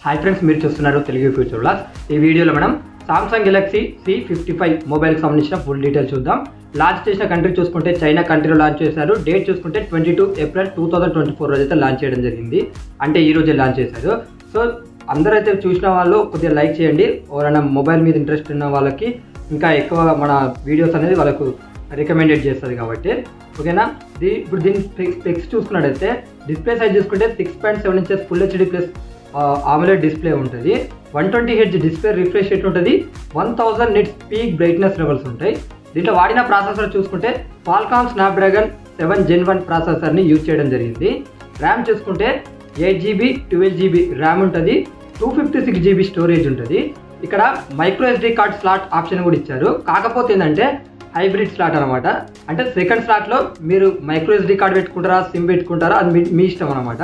Hi friends, మీరు చూస్తున్నారు Telugu future vlogs. ఈ వీడియోలో మనం సామ్సంగ్ గెలాక్సీ C55 మొబైల్కి సంబంధించిన ఫుల్ డీటెయిల్స్ చూద్దాం. లాంచ్ చేసిన కంట్రీ చూసుకుంటే చైనా కంట్రీలో లాంచ్ చేశారు. డేట్ చూసుకుంటే 22 ఏప్రిల్ 2024 రోజైతే లాంచ్ చేయడం జరిగింది. అంటే ఈ రోజే లాంచ్ చేశారు. సో అందరైతే చూసిన వాళ్ళు కొద్దిగా లైక్ చేయండి. ఎవరైనా మొబైల్ మీద ఇంట్రెస్ట్ ఉన్న వాళ్ళకి ఇంకా ఎక్కువ మన వీడియోస్ అనేది వాళ్ళకు రికమెండెడ్ చేస్తుంది కాబట్టి ఓకేనా. ఇప్పుడు దీని స్పెక్స్ చూసుకున్నట్టయితే డిస్ప్లే సైజ్ చూసుకుంటే 6.7 inches full HD plus AMOLED display ఉంటుంది. 120 Hz డిస్ప్లే రిఫ్రెష్ రేట్ ఉంటుంది. 1000 నిట్స్ పీక్ బ్రైట్నెస్ లెవెల్స్ ఉంటాయి. దీంట్లో వాడిన ప్రాసెసర్ చూసుకుంటే Qualcomm Snapdragon 7 Gen 1 ప్రాసెసర్ని యూజ్ చేయడం జరిగింది. ర్యామ్ చూసుకుంటే 8GB 12GB ర్యామ్ ఉంటుంది. 256GB స్టోరేజ్ ఉంటుంది. ఇక్కడ micro SD card slot option కూడా ఇచ్చారు. కాకపోతే ఏంటంటే హైబ్రిడ్ స్లాట్ అనమాట. అంటే సెకండ్ స్లాట్లో మీరు మైక్రో SD కార్డ్ పెట్టుకుంటారా, సిమ్ పెట్టుకుంటారా, అది మీ ఇష్టం అనమాట.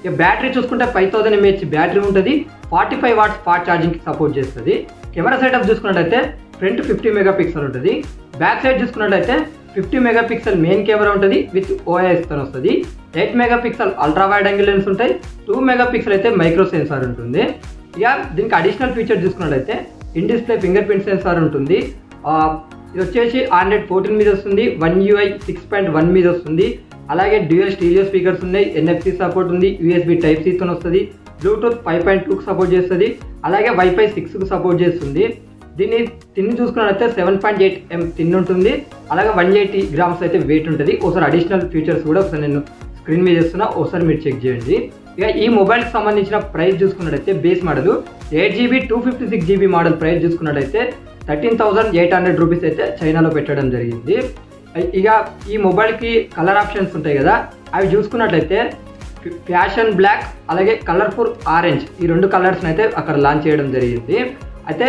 ఇక బ్యాటరీ చూసుకుంటే 5000 mAh బ్యాటరీ ఉంటుంది. 45 వాట్స్ ఫాస్ట్ ఛార్జింగ్కి సపోర్ట్ చేస్తుంది. కెమెరా సెటప్ చూసుకున్నట్లయితే ఫ్రంట్ 50 మెగాపిక్సెల్ ఉంటుంది. బ్యాక్ సైడ్ చూసుకున్నట్లయితే 50 మెగాపిక్సెల్ మెయిన్ కెమెరా ఉంటుంది విత్ OIS తో వస్తుంది. 8 megapixel ultra wide angle lens ఉంటాయి. 2 మెగాపిక్సెల్ అయితే మైక్రో సెన్సార్ ఉంటుంది. ఇక దీనికి అడిషనల్ ఫీచర్ చూసుకున్నట్లయితే in display finger print censor ఉంటుంది. ఇది వచ్చేసి Android 14 మీద వస్తుంది. One UI 6.1 మీద వస్తుంది. అలాగే డ్యూయల్ స్టీరియో స్పీకర్స్ ఉన్నాయి. NFC సపోర్ట్ ఉంది. USB Type-C తో వస్తుంది. బ్లూటూత్ 5.2కి సపోర్ట్ చేస్తుంది. అలాగే Wi-Fi 6కి సపోర్ట్ చేస్తుంది. దీన్ని తిన్ని చూసుకున్నట్లయితే 7.8 mm తిన్ ఉంటుంది. అలాగే 180 grams అయితే వెయిట్ ఉంటుంది. ఒకసారి అడిషనల్ ఫీచర్స్ కూడా ఒకసారి నేను స్క్రీన్ మీద చేస్తున్నా, ఒకసారి మీరు చెక్ చేయండి. ఇక ఈ మొబైల్కి సంబంధించిన ప్రైస్ చూసుకున్నట్లయితే base model 8GB 256GB model price చూసుకున్నట్లయితే 13,800 రూపీస్ అయితే చైనాలో పెట్టడం జరిగింది. ఇక ఈ మొబైల్కి కలర్ ఆప్షన్స్ ఉంటాయి కదా, అవి చూసుకున్నట్లయితే ఫ్యాషన్ బ్లాక్ అలాగే కలర్ఫుల్ ఆరెంజ్, ఈ రెండు కలర్స్ని అయితే అక్కడ లాంచ్ చేయడం జరిగింది. అయితే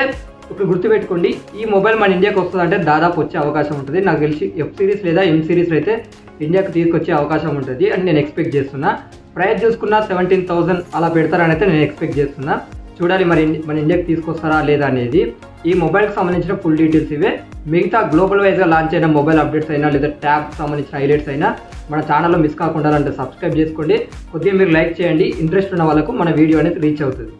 ఇప్పుడు గుర్తుపెట్టుకోండి, ఈ మొబైల్ మన ఇండియాకి వస్తుందంటే దాదాపు వచ్చే అవకాశం ఉంటుంది. నాకు తెలిసి F సిరీస్ లేదా M సిరీస్ అయితే ఇండియాకి తీసుకొచ్చే అవకాశం ఉంటుంది అని నేను ఎక్స్పెక్ట్ చేస్తున్నా. ప్రైస్ చూసుకున్నా 17,000 అలా పెడతారని అయితే నేను ఎక్స్పెక్ట్ చేస్తున్నా. చూడాలి మరి మన ఇండియాకి తీసుకొస్తారా లేదా అనేది. ఈ మొబైల్కి సంబంధించిన ఫుల్ డీటెయిల్స్ ఇవే. మిగతా గ్లోబల్ వైజ్గా లాంచ్ అయిన మొబైల్ అప్డేట్స్ అయినా లేదా ట్యాబ్ సంబంధించిన హైలైట్స్ అయినా మన ఛానల్లో మిస్ కాకుండా అంటే సబ్స్క్రైబ్ చేసుకోండి. కొద్దిగా మీరు లైక్ చేయండి. ఇంట్రెస్ట్ ఉన్న వాళ్ళకు మన వీడియో అనేది రీచ్ అవుతుంది.